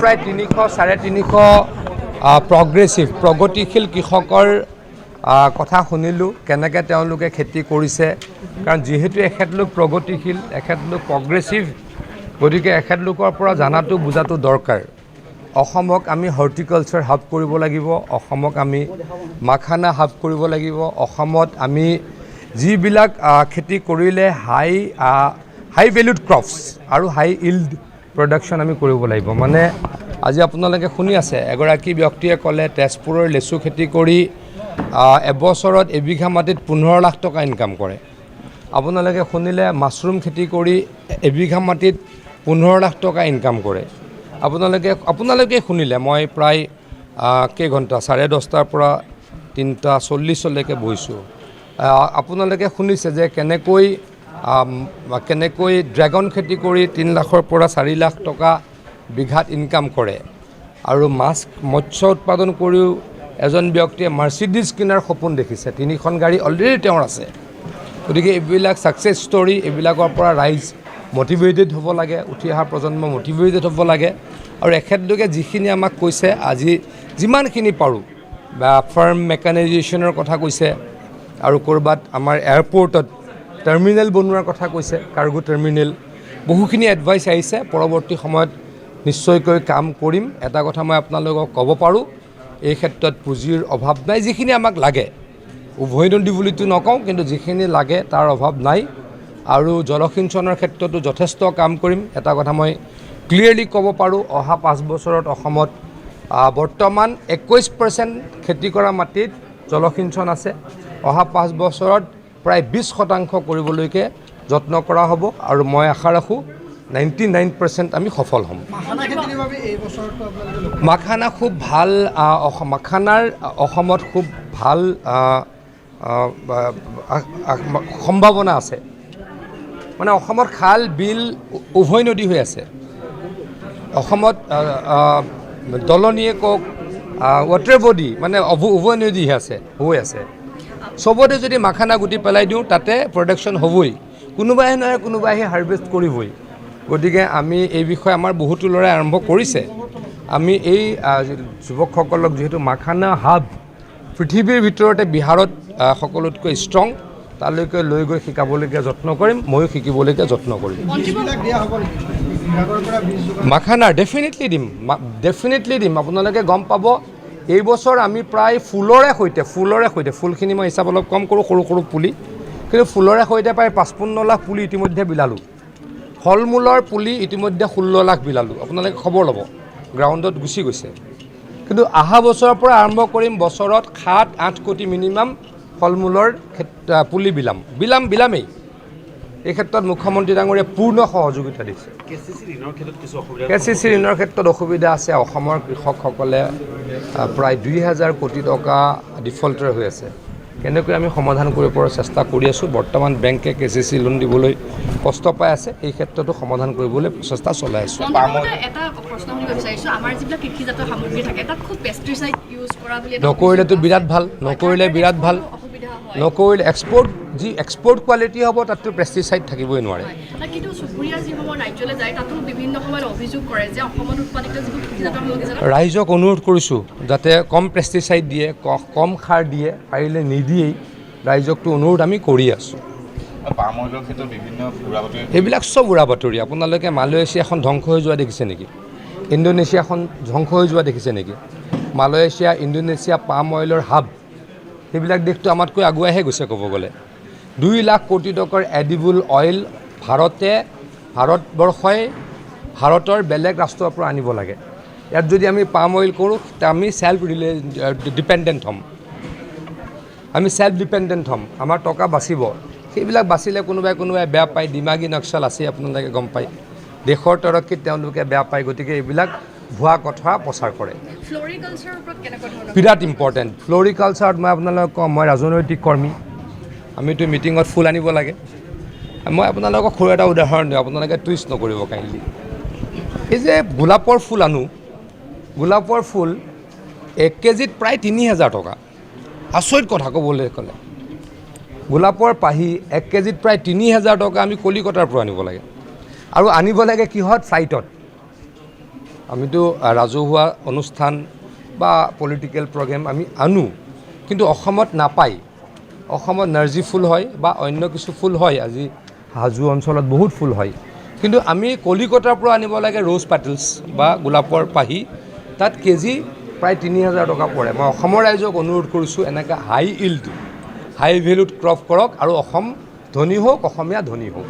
প্ৰায় 300-350 প্ৰগতিশীল কৃষকৰ কথা শুনিলোঁ কেনেকৈ তেওঁলোকে খেতি কৰিছে কাৰণ যিহেতু এখেতলোক প্ৰগতিশীল এখেতলোক প্ৰগ্ৰেছিভ গতিকে এখেতলোকৰ পৰা জানাটো বুজাটো দৰকাৰ অসমক আমি হৰ্টিকালচাৰ হাব কৰিব লাগিব অসমক আমি মাখানা হাব কৰিব লাগিব অসমত আমি যিবিলাক খেতি কৰিলে হাই ভেলুড ক্ৰপছ আৰু হাই ইল্ড প্ৰডাকশ্যন আমি কৰিব লাগিব মানে আজি আপোনালোকে শুনি আছে এগৰাকী ব্যক্তিয়ে ক'লে তেজপুৰৰ লেচু খেতি কৰি এবছৰত এবিঘা মাটিত 15 লাখ টকা ইনকাম কৰে আপোনালোকে শুনিলে মাছৰুম খেতি কৰি এবিঘা মাটিত 15 লাখ টকা ইনকাম কৰে আপোনালোকে শুনিলে মই প্ৰায় কেইঘণ্টা 10:30 পৰা 3:40লৈকে বহিছোঁ আপোনালোকে শুনিছে যে কেনেকৈ ড্ৰেগন খেতি কৰি 3 লাখৰ পৰা 4 লাখ টকা বিঘাত ইনকাম কৰে আৰু মৎস্য উৎপাদন কৰিও এজন ব্যক্তিয়ে মাৰ্চিডিজ কিনাৰ সপোন দেখিছে 3খন গাড়ী অলৰেডি তেওঁৰ আছে গতিকে এইবিলাক ছাকচেছ ষ্টৰী এইবিলাকৰ পৰা ৰাইজ মটিভেটেড হ'ব লাগে উঠি অহা প্ৰজন্ম মটিভেটেড হ'ব লাগে আৰু এখেতলোকে যিখিনি আমাক কৈছে আজি যিমানখিনি পাৰোঁ বা ফাৰ্ম মেকানাইজেশ্যনৰ কথা কৈছে আৰু ক'ৰবাত আমাৰ এয়াৰপৰ্টত টাৰ্মিনেল বনোৱাৰ কথা কৈছে কাৰ্গো টাৰ্মিনেল বহুখিনি এডভাইচ আহিছে পৰৱৰ্তী সময়ত নিশ্চয়কৈ কাম কৰিম এটা কথা মই আপোনালোকক ক'ব পাৰোঁ এই ক্ষেত্ৰত পুঁজিৰ অভাৱ নাই যিখিনি আমাক লাগে উভৈনদী বুলিতো নকওঁ কিন্তু যিখিনি লাগে তাৰ অভাৱ নাই আৰু জলসিঞ্চনৰ ক্ষেত্ৰতো যথেষ্ট কাম কৰিম এটা কথা মই ক্লিয়াৰলি ক'ব পাৰোঁ অহা 5 বছৰত অসমত বৰ্তমান 21% খেতি কৰা মাটিত জলসিঞ্চন আছে অহা 5 বছৰত প্ৰায় 20% কৰিবলৈকে যত্ন কৰা হ'ব আৰু মই আশা ৰাখোঁ 99% আমি সফল হ'ম মাখানা খুব ভাল মাখানাৰ অসমত খুব ভাল সম্ভাৱনা আছে মানে অসমত খাল বিল উভৈনদী হৈ আছে অসমত দলনিয়ে কওক ৱাটাৰ বডি মানে উভৈনদী হৈ আছে চবতে যদি মাখানা গুটি পেলাই দিওঁ তাতে প্ৰডাকশ্যন হ'বই কোনোবাই নহয় কোনোবাই হাৰ্ভেষ্ট কৰিবই গতিকে আমি এই বিষয়ে আমাৰ বহুতো ল'ৰাই আৰম্ভ কৰিছে আমি এই যুৱকসকলক যিহেতু মাখানা হাব পৃথিৱীৰ ভিতৰতে বিহাৰত সকলোতকৈ ষ্ট্ৰং তালৈকে লৈ গৈ শিকাবলৈকে যত্ন কৰিম ময়ো শিকিবলৈকে যত্ন কৰিম মাখানাৰ ডেফিনেটলি দিম আপোনালোকে গম পাব এই বছৰ আমি প্ৰায় ফুলৰে সৈতে ফুলখিনি মই হিচাপ অলপ কম কৰোঁ সৰু সৰু পুলি কিন্তু ফুলৰে সৈতে প্ৰায় 55 লাখ পুলি ইতিমধ্যে বিলালোঁ ফল মূলৰ পুলি ইতিমধ্যে 16 লাখ বিলালোঁ আপোনালোকে খবৰ ল'ব গ্ৰাউণ্ডত গুচি গৈছে কিন্তু অহা বছৰৰ পৰা আৰম্ভ কৰিম বছৰত 7-8 কোটি মিনিমাম ফল মূলৰ পুলি বিলামেই এই ক্ষেত্ৰত মুখ্যমন্ত্ৰী ডাঙৰীয়ে পূৰ্ণ সহযোগিতা দিছে কেচিচি ঋণৰ ক্ষেত্ৰত অসুবিধা আছে অসমৰ কৃষকসকলে প্ৰায় 2000 কোটি টকা ডিফল্টাৰ হৈ আছে কেনেকৈ আমি সমাধান কৰিব পৰাৰ চেষ্টা কৰি আছোঁ বৰ্তমান বেংকে কেচিচি লোন দিবলৈ কষ্ট পাই আছে এই ক্ষেত্ৰতো সমাধান কৰিবলৈ প্ৰচেষ্টা চলাই আছোঁ নকৰিলেতো বিৰাট ভাল নকৰিলে এক্সপৰ্ট কোৱালিটি হ'ব তাততো পেষ্টিচাইড থাকিবই নোৱাৰে ৰাইজক অনুৰোধ কৰিছোঁ যাতে কম পেষ্টিচাইড দিয়ে কম সাৰ দিয়ে পাৰিলে নিদিয়েই ৰাইজকতো অনুৰোধ আমি কৰি আছোঁ এইবিলাক চব উৰা বাতৰি আপোনালোকে মালয়েছিয়াখন ধ্বংস হৈ যোৱা দেখিছে নেকি ইণ্ডোনেছিয়াখন ধ্বংস হৈ যোৱা দেখিছে নেকি মালয়েছিয়া ইণ্ডোনেছিয়া পাম অইলৰ হাব সেইবিলাক দেশটো আমাতকৈ আগুৱাইহে গৈছে ক'ব গ'লে 2 লাখ কোটি টকাৰ এডিবল অইল ভাৰতৰ বেলেগ ৰাষ্ট্ৰৰ পৰা আনিব লাগে ইয়াত যদি আমি পাম অইল কৰোঁ আমি সেল্ফ ডিপেণ্ডেণ্ট হ'ম আমাৰ টকা বাচিব সেইবিলাক বাচিলে কোনোবাই বেয়া পায় দিমাগী নক্সাল আছে আপোনালোকে গম পায় দেশৰ তৰক্কিত তেওঁলোকে বেয়া পায় গতিকে এইবিলাক ভুৱা কথা প্ৰচাৰ কৰে বিৰাট ইম্পৰ্টেণ্ট ফ্লৰিকালচাৰত মই আপোনালোকক কওঁ মই ৰাজনৈতিক কৰ্মী আমিতো মিটিঙত ফুল আনিব লাগে মই আপোনালোকক সৰু এটা উদাহৰণ দিওঁ আপোনালোকে টুইষ্ট নকৰিব কাইণ্ডলি এই যে গোলাপৰ ফুল আনো গোলাপৰ ফুল 1 কেজিত প্ৰায় 3000 টকা আচৰিত কথা ক'বলৈ ক'লে গোলাপৰ পাহি 1 কেজিত প্ৰায় 3000 টকা আমি কলিকতাৰ পৰা আনিব লাগে আৰু আনিব লাগে কিহত ফ্লাইটত আমিতো ৰাজহুৱা অনুষ্ঠান বা পলিটিকেল প্ৰগ্ৰেম আমি আনো, কিন্তু অসমত নাপায়। অসমত নাৰ্জী ফুল হয় বা অন্য কিছু ফুল হয়, আজি হাজো অঞ্চলত বহুত ফুল হয়, কিন্তু আমি কলিকতাৰ পৰা আনিব লাগে ৰ'জ পেটেলছ বা গোলাপৰ পাহি, তাত কেজি প্ৰায় ৩,০০০ টকা পৰে। মই অসমৰ ৰাইজক অনুৰোধ কৰিছোঁ, এনেকৈ হাই ইল্ড হাই ভেলুড ক্ৰপ কৰক আৰু অসম ধনী হওক, অসমীয়া ধনী হওক।